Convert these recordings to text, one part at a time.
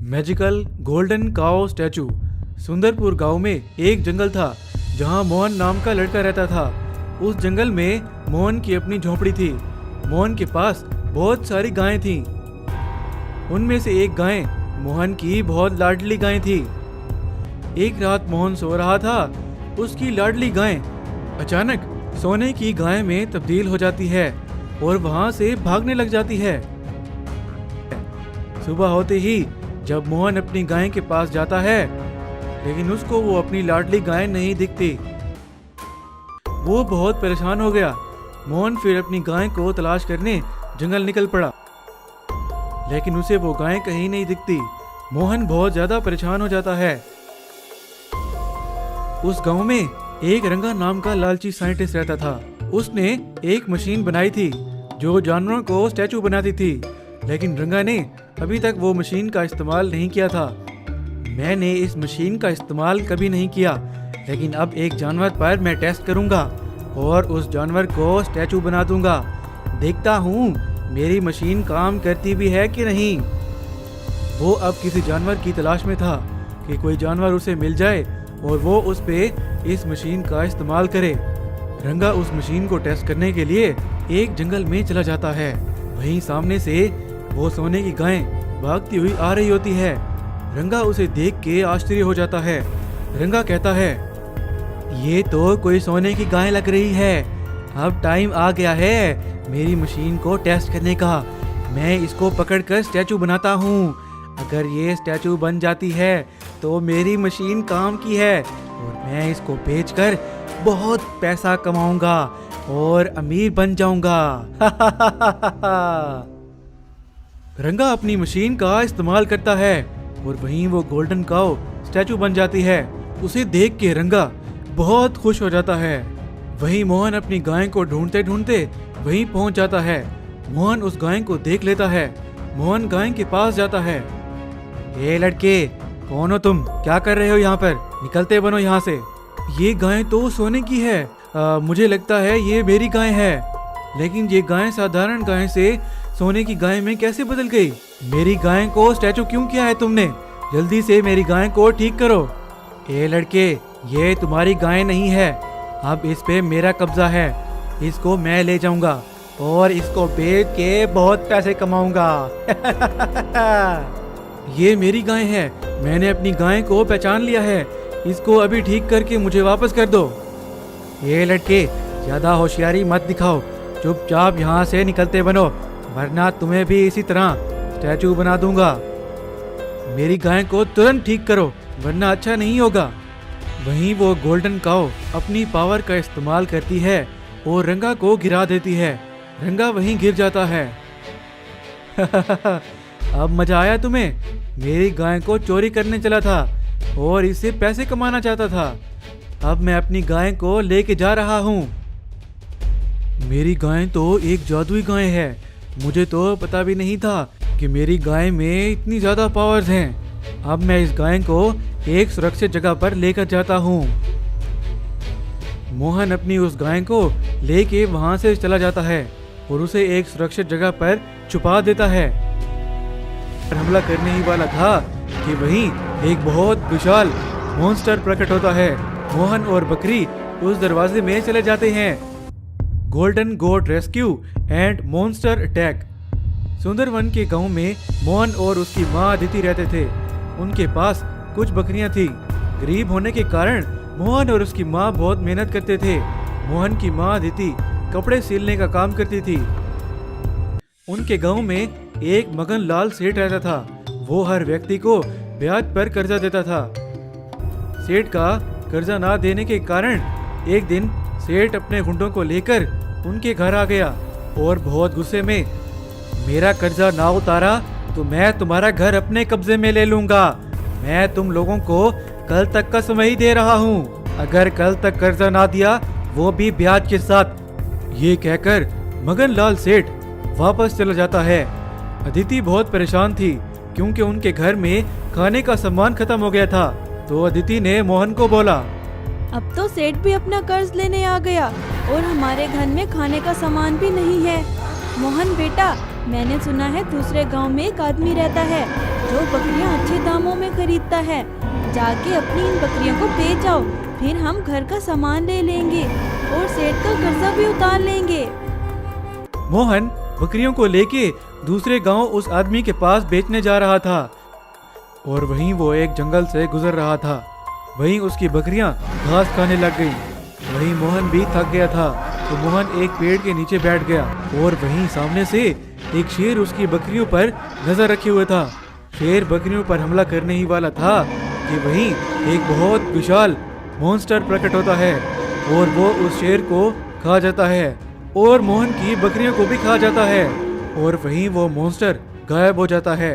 Magical golden काओ statue. Sundarpur गांव में एक जंगल था जहां मोहन नाम का लड़का रहता था। उस जंगल में मोहन की अपनी झोपड़ी थी। मोहन के पास बहुत सारी गायें थीं। उनमें से एक गाय मोहन की बहुत लाडली गाय थी। एक रात मोहन सो रहा था। उसकी लाडली गाय अचानक सोने की गाय में तब्दील हो जाती है और वहां से भागने लग जाती है। सुबह होते ही जब मोहन अपनी गाय के पास जाता है, लेकिन उसको वो अपनी लाडली गाय नहीं दिखती। वो बहुत परेशान हो गया। मोहन फिर अपनी गाय को तलाश करने जंगल निकल पड़ा, लेकिन उसे वो गाय कहीं नहीं दिखती। मोहन बहुत ज्यादा परेशान हो जाता है। उस गांव में एक रंगा नाम का लालची साइंटिस्ट रहता था। उसने एक मशीन बनाई थी जो जानवरों को स्टैचू बनाती थी, लेकिन रंगा ने अभी तक वो मशीन का इस्तेमाल नहीं किया था। मैंने इस मशीन का इस्तेमाल कभी नहीं किया, लेकिन अब एक जानवर पर मैं टेस्ट करूंगा और उस जानवर को स्टैचू बना दूंगा। देखता हूँ मेरी मशीन काम करती भी है कि नहीं। वो अब किसी जानवर की तलाश में था कि कोई जानवर उसे मिल जाए और वो उस पे इस मशीन का इस्तेमाल करे। रंगा उस मशीन को टेस्ट करने के लिए एक जंगल में चला जाता है। वहीं सामने से वो सोने की गाय भागती हुई आ रही होती है। रंगा उसे देख के आश्चर्य हो जाता है। रंगा कहता है, ये तो कोई सोने की गाय लग रही है। अब टाइम आ गया है मेरी मशीन को टेस्ट करने का। मैं इसको पकड़कर स्टैचू बनाता हूँ। अगर ये स्टैचू बन जाती है तो मेरी मशीन काम की है और मैं इसको बेचकर बहुत पैसा कमाऊंगा और अमीर बन जाऊंगा। रंगा अपनी मशीन का इस्तेमाल करता है और वहीं वो गोल्डन काऊ स्टैचू बन जाती है। उसे देख के रंगा बहुत खुश हो जाता है। वहीं मोहन अपनी गाय को ढूंढते ढूंढते वहीं पहुंच जाता है। मोहन उस गाय को देख लेता है। मोहन गाय के पास जाता है। ये लड़के, कौन हो तुम? क्या कर रहे हो यहाँ पर? निकलते बनो यहाँ से। ये गाय तो सोने की है। मुझे लगता है ये मेरी गाय है, लेकिन ये गाय साधारण गाय से सोने की गाय में कैसे बदल गई? मेरी गाय को स्टैचू क्यों किया है तुमने? जल्दी से मेरी गाय को ठीक करो। ये लड़के, ये तुम्हारी गाय नहीं है। अब इस पे मेरा कब्जा है। इसको मैं ले जाऊंगा और इसको बेच के बहुत पैसे कमाऊंगा। ये मेरी गाय है। मैंने अपनी गाय को पहचान लिया है। इसको अभी ठीक करके मुझे वापस कर दो। ये लड़के, ज्यादा होशियारी मत दिखाओ। चुपचाप यहाँ से निकलते बनो, वरना तुम्हें भी इसी तरह स्टैचू बना दूंगा। मेरी गाय को तुरंत ठीक करो, वरना अच्छा नहीं होगा। वहीं वो गोल्डन काऊ अपनी पावर का इस्तेमाल करती है और रंगा को गिरा देती है। रंगा वहीं गिर जाता है। अब मजा आया तुम्हें? मेरी गाय को चोरी करने चला था और इससे पैसे कमाना चाहता था। अब मैं अपनी गाय को लेके जा रहा हूँ। मेरी गाय तो एक जादुई गाय है। मुझे तो पता भी नहीं था कि मेरी गाय में इतनी ज्यादा पावर्स हैं। अब मैं इस गाय को एक सुरक्षित जगह पर लेकर जाता हूँ। मोहन अपनी उस गाय को लेके वहां से चला जाता है और उसे एक सुरक्षित जगह पर छुपा देता है। हमला करने ही वाला था कि वहीं एक बहुत विशाल मॉन्स्टर प्रकट होता है। मोहन और बकरी उस दरवाजे में चले जाते हैं। Golden god rescue and monster attack. Sundarban के गांव में मोहन और उसकी माँ अदिति रहते थे। उनके पास कुछ बकरियां थी। गरीब होने के कारण मोहन और उसकी माँ बहुत मेहनत करते थे। मोहन की माँ अदिति कपड़े सिलने का काम करती थी। उनके गांव में एक मगन लाल सेठ रहता था। वो हर व्यक्ति को ब्याज पर कर्जा देता था। सेठ का कर्जा ना देने के कारण एक दिन सेठ अपने गुंडों को लेकर उनके घर आ गया और बहुत गुस्से में, मेरा कर्जा ना उतारा तो मैं तुम्हारा घर अपने कब्जे में ले लूंगा। मैं तुम लोगों को कल तक का समय ही दे रहा हूँ। अगर कल तक कर्जा ना दिया, वो भी ब्याज के साथ। ये कहकर मगन लाल सेठ वापस चला जाता है। अदिति बहुत परेशान थी क्योंकि उनके घर में खाने का सामान खत्म हो गया था। तो अदिति ने मोहन को बोला, अब तो सेठ भी अपना कर्ज लेने आ गया और हमारे घर में खाने का सामान भी नहीं है। मोहन बेटा, मैंने सुना है दूसरे गांव में एक आदमी रहता है जो बकरियां अच्छे दामों में खरीदता है, जाके अपनी इन बकरियों को बेच आओ, फिर हम घर का सामान ले लेंगे और सेठ का कर्जा भी उतार लेंगे। मोहन बकरियों को लेके दूसरे गांव उस आदमी के पास बेचने जा रहा था और वहीं वो एक जंगल से गुजर रहा था। वहीं उसकी बकरियां घास खाने लग गईं। वहीं मोहन भी थक गया था तो मोहन एक पेड़ के नीचे बैठ गया और वहीं सामने से एक शेर उसकी बकरियों पर नजर रखे हुए था। शेर बकरियों पर हमला करने ही वाला था कि वहीं एक बहुत विशाल मॉन्स्टर प्रकट होता है और वो उस शेर को खा जाता है और मोहन की बकरियों को भी खा जाता है और वहीं वो मॉन्स्टर गायब हो जाता है।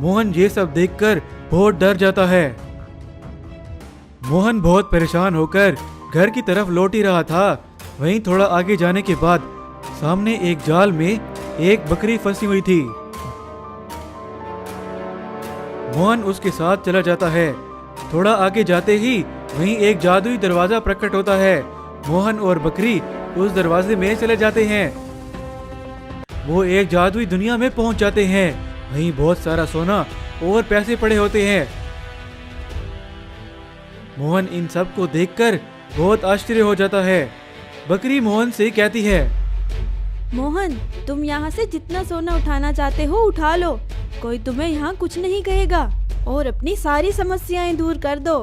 मोहन ये सब देखकर बहुत डर जाता है। मोहन बहुत परेशान होकर घर की तरफ लौट ही रहा था। वहीं थोड़ा आगे जाने के बाद सामने एक जाल में एक बकरी फंसी हुई थी। मोहन उसके साथ चला जाता है। थोड़ा आगे जाते ही वहीं एक जादुई दरवाजा प्रकट होता है। मोहन और बकरी उस दरवाजे में चले जाते हैं। वो एक जादुई दुनिया में पहुंच जाते हैं। वहीं बहुत सारा सोना और पैसे पड़े होते हैं। मोहन इन सब को देखकर बहुत आश्चर्य हो जाता है। बकरी मोहन से कहती है, मोहन, तुम यहाँ से जितना सोना उठाना चाहते हो उठा लो, कोई तुम्हें यहाँ कुछ नहीं कहेगा और अपनी सारी समस्याएं दूर कर दो।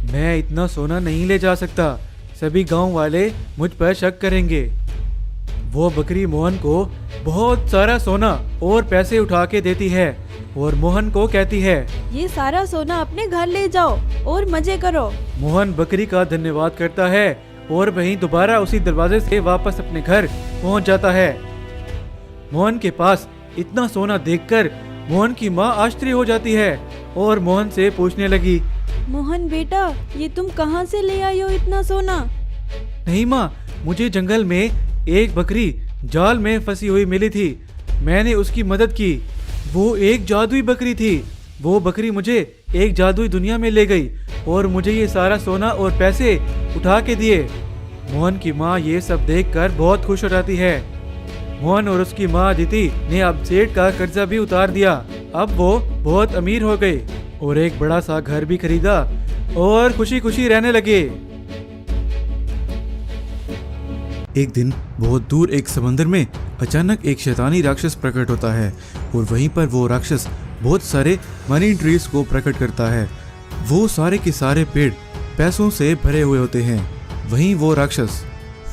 मैं इतना सोना नहीं ले जा सकता, सभी गांव वाले मुझ पर शक करेंगे। वो बकरी मोहन को बहुत सारा सोना और पैसे उठा के देती है और मोहन को कहती है, ये सारा सोना अपने घर ले जाओ और मजे करो। मोहन बकरी का धन्यवाद करता है और वहीं दोबारा उसी दरवाजे से वापस अपने घर पहुंच जाता है। मोहन के पास इतना सोना देखकर मोहन की माँ आश्चर्य हो जाती है और मोहन से पूछने लगी, मोहन बेटा, ये तुम कहाँ से ले आई हो इतना सोना? नहीं माँ, मुझे जंगल में एक बकरी जाल में फंसी हुई मिली थी, मैंने उसकी मदद की। वो एक जादुई बकरी थी। वो बकरी मुझे एक जादुई दुनिया में ले गई और मुझे ये सारा सोना और पैसे उठा के दिए। मोहन की माँ ये सब देखकर बहुत खुश हो जाती है। मोहन और उसकी माँ अदिति ने अब सेठ का कर्जा भी उतार दिया। अब वो बहुत अमीर हो गए और एक बड़ा सा घर भी खरीदा और खुशी खुशी रहने लगे। एक दिन बहुत दूर एक समंदर में अचानक एक शैतानी राक्षस प्रकट होता है और वहीं पर वो राक्षस बहुत सारे मनी ट्रीज को प्रकट करता है। वो सारे के सारे पेड़ पैसों से भरे हुए होते हैं। वहीं वो राक्षस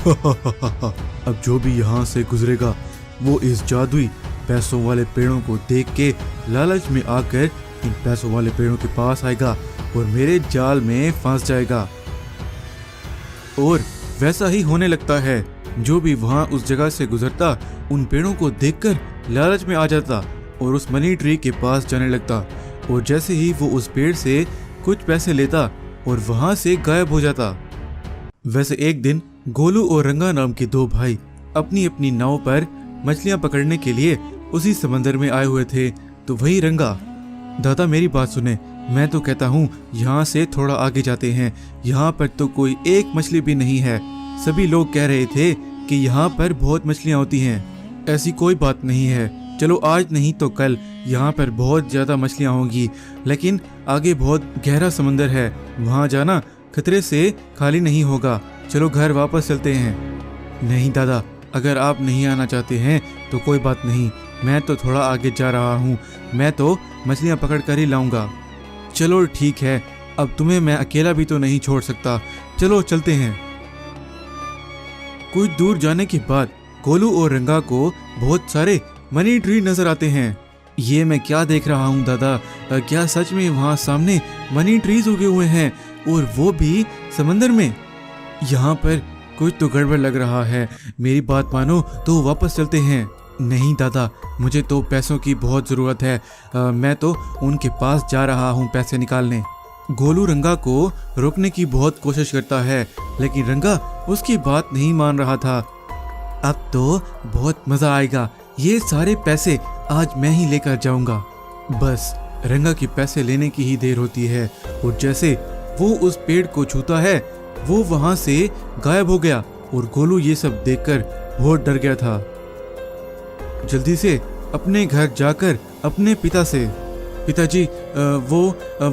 अब जो भी यहाँ से गुजरेगा वो इस जादुई पैसों वाले पेड़ों को देख के लालच में आकर इन पैसों वाले पेड़ों के पास आएगा और मेरे जाल में फंस जाएगा। और वैसा ही होने लगता है। जो भी वहाँ उस जगह से गुजरता उन पेड़ों को देखकर लालच में आ जाता और उस मनी ट्री के पास जाने लगता और जैसे ही वो उस पेड़ से कुछ पैसे लेता और वहाँ से गायब हो जाता। वैसे एक दिन गोलू और रंगा नाम के दो भाई अपनी अपनी नाव पर मछलियाँ पकड़ने के लिए उसी समंदर में आए हुए थे। तो वही रंगा, दादा मेरी बात सुने, मैं तो कहता हूँ यहाँ से थोड़ा आगे जाते हैं, यहाँ पर तो कोई एक मछली भी नहीं है। सभी लोग कह रहे थे कि यहाँ पर बहुत मछलियाँ होती हैं। ऐसी कोई बात नहीं है, चलो आज नहीं तो कल यहाँ पर बहुत ज़्यादा मछलियाँ होंगी, लेकिन आगे बहुत गहरा समंदर है, वहाँ जाना खतरे से खाली नहीं होगा। चलो घर वापस चलते हैं। नहीं दादा, अगर आप नहीं आना चाहते हैं तो कोई बात नहीं, मैं तो थोड़ा आगे जा रहा हूँ, मैं तो मछलियाँ पकड़ कर ही लाऊंगा। चलो ठीक है, अब तुम्हें मैं अकेला भी तो नहीं छोड़ सकता, चलो चलते हैं। कुछ दूर जाने के बाद गोलू और रंगा को बहुत सारे मनी ट्री नजर आते हैं। ये मैं क्या देख रहा हूँ दादा, क्या सच में वहाँ सामने मनी ट्रीज उगे हुए हैं और वो भी समंदर में? यहाँ पर कुछ तो गड़बड़ लग रहा है, मेरी बात मानो तो वापस चलते हैं। नहीं दादा, मुझे तो पैसों की बहुत ज़रूरत है, मैं तो उनके पास जा रहा हूँ पैसे निकालने। गोलू रंगा को रोकने की बहुत कोशिश करता है लेकिन रंगा उसकी बात नहीं मान रहा था। अब तो बहुत मज़ा आएगा, ये सारे पैसे आज मैं ही लेकर जाऊंगा। बस रंगा के पैसे लेने की ही देर होती है और जैसे वो उस पेड़ को छूता है वो वहां से गायब हो गया और गोलू ये सब देखकर बहुत डर गया था। जल्दी से अपने घर जाकर अपने पिता से, पिताजी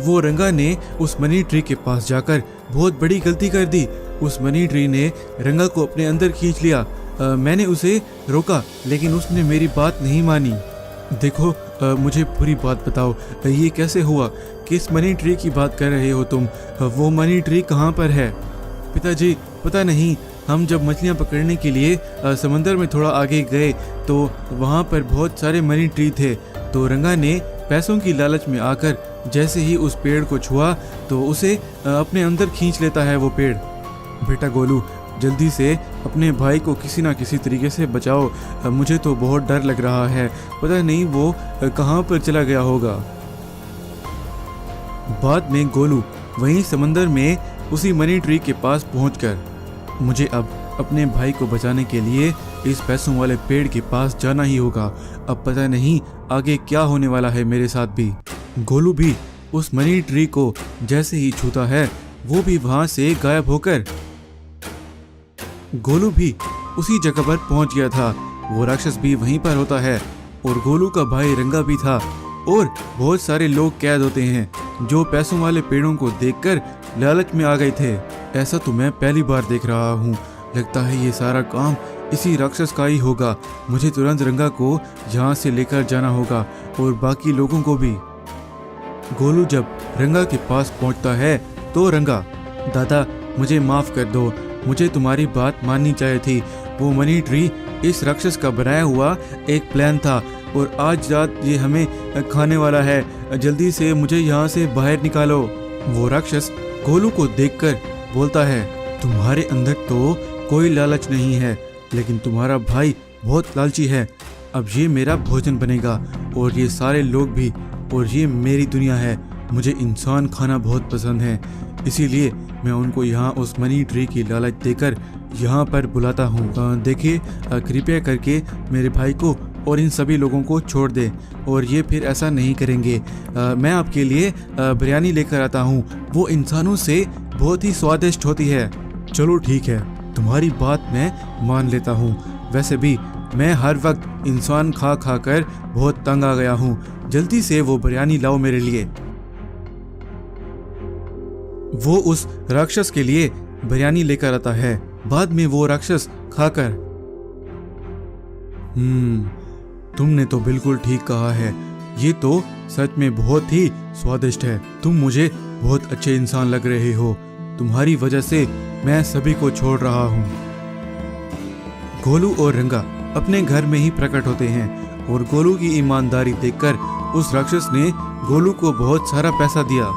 वो रंगा ने उस मनी ट्री के पास जाकर बहुत बड़ी गलती कर दी। उस मनी ट्री ने रंगा को अपने अंदर खींच लिया। मैंने उसे रोका लेकिन उसने मेरी बात नहीं मानी। देखो मुझे पूरी बात बताओ, ये कैसे हुआ? किस मनी ट्री की बात कर रहे हो तुम? वो मनी ट्री कहाँ पर है? पिताजी पता नहीं, हम जब मछलियाँ पकड़ने के लिए समंदर में थोड़ा आगे गए तो वहाँ पर बहुत सारे मनी ट्री थे। तो रंगा ने पैसों की लालच में आकर जैसे ही उस पेड़ को छुआ तो उसे अपने अंदर खींच लेता है वो पेड़। बेटा गोलू, जल्दी से अपने भाई को किसी ना किसी तरीके से बचाओ। मुझे तो बहुत डर लग रहा है, पता नहीं वो कहाँ पर चला गया होगा। बाद में गोलू वहीं समंदर में उसी मनी ट्री के पास पहुंचकर, मुझे अब अपने भाई को बचाने के लिए इस पैसों वाले पेड़ के पास जाना ही होगा। अब पता नहीं आगे क्या होने वाला है मेरे साथ भी। गोलू भी उस मनी ट्री को जैसे ही छूता है वो भी वहां से गायब होकर गोलू भी उसी जगह पर पहुंच गया था। वो राक्षस भी वहीं पर होता है और गोलू का भाई रंगा भी था और बहुत सारे लोग कैद होते हैं जो पैसों वाले पेड़ों को देखकर लालच में आ गए थे। ऐसा तो मैं पहली बार देख रहा हूँ। लगता है ये सारा काम इसी राक्षस का ही होगा। मुझे तुरंत रंगा को यहाँ से लेकर जाना होगा और बाकी लोगों को भी। गोलू जब रंगा के पास पहुँचता है तो रंगा, दादा मुझे माफ कर दो, मुझे तुम्हारी बात माननी चाहिए थी। वो मनी ट्री इस राक्षस का बनाया हुआ एक प्लान था और आज रात ये हमें खाने वाला है। जल्दी से मुझे यहाँ से बाहर निकालो। वो राक्षस गोलू को देखकर बोलता है, तुम्हारे अंदर तो कोई लालच नहीं है, लेकिन तुम्हारा भाई बहुत लालची है। अब ये मेरा भोजन बनेगा और ये सारे लोग भी, और ये मेरी दुनिया है। मुझे इंसान खाना बहुत पसंद है, इसीलिए मैं उनको यहाँ उस मनी ट्री की लालच देकर यहाँ पर बुलाता हूँ। देखिए कृपया करके मेरे भाई को और इन सभी लोगों को छोड़ दे और ये फिर ऐसा नहीं करेंगे। मैं आपके लिए बिरयानी लेकर आता हूँ, वो इंसानों से बहुत ही स्वादिष्ट होती है। चलो ठीक है, तुम्हारी बात मैं मान लेता हूँ। वैसे भी मैं हर वक्त इंसान खा खा कर बहुत तंग आ गया हूँ। जल्दी से वो बिरयानी लाओ मेरे लिए। वो उस राक्षस के लिए बिरयानी लेकर आता है। बाद में वो राक्षस खाकर, तुमने तो बिल्कुल ठीक कहा है, ये तो सच में बहुत ही स्वादिष्ट है। तुम मुझे बहुत अच्छे इंसान लग रहे हो। तुम्हारी वजह से मैं सभी को छोड़ रहा हूँ। गोलू और रंगा अपने घर में ही प्रकट होते हैं और गोलू की ईमानदारी देखकर उस राक्षस ने गोलू को बहुत सारा पैसा दिया।